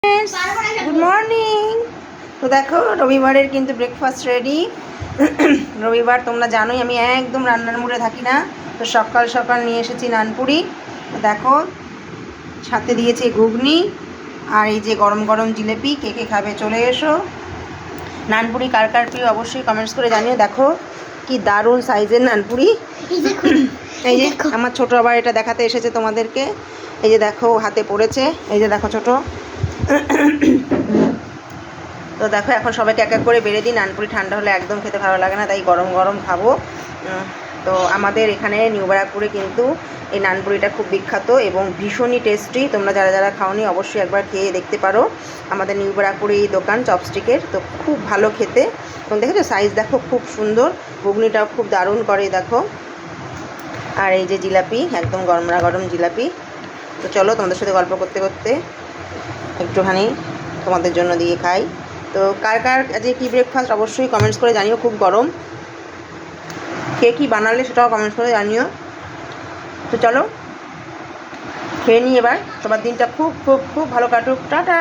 Good morning. तो देखो रविवार किन्तु ब्रेकफास्ट रेडी। रविवार तुम्हारा जानोई आमी एकदम रान्नार मुडे थाकी ना, तो सकाल सकाल निये एसेछि नानपुरी। देखो साथे दिएछि घुगनी और ये जे गरम गरम जिलेपी। के के खाबे चले एसो। नानपुरी कार कार प्रिय अवश्य कमेंट्स करे जानियो। देखो कि दारुण साइजेर नानपुरी। এই যে আমার ছোট আবার এটা দেখাতে এসেছে তোমাদেরকে। এই যে দেখো হাতে পড়েছে, এই যে দেখো ছোট। তো দেখো এখন সবাইকে এক এক করে বেড়ে দিই। নানপুরি ঠান্ডা হলে একদম খেতে ভালো লাগে না, তাই গরম গরম খাবো। তো আমাদের এখানে নিউ ব্যারাকপুরে কিন্তু এই নানপুরিটা খুব বিখ্যাত এবং ভীষণই টেস্টি। তোমরা যারা যারা খাওনি অবশ্যই একবার খেয়ে দেখতে পারো। আমাদের নিউ ব্যারাকপুরে এই দোকান চপস্টিকের, তো খুব ভালো খেতে। এবং দেখেছো সাইজ দেখো খুব সুন্দর। ঘুগনিটাও খুব দারুণ করে দেখো। আর এই যে জিলাপি, একদম গরমরা গরম জিলাপি। তো চলো তোমাদের সাথে গল্প করতে করতে একটুখানি তোমাদের জন্য দিয়ে খাই। তো কার কার আজকে কী ব্রেকফাস্ট অবশ্যই কমেন্টস করে জানিও। খুব গরম, কে কী বানালে সেটাও কমেন্টস করে জানিও। তো চলো খেয়ে নিই এবার। সবার দিনটা খুব খুব খুব ভালো কাটুক। টাটা।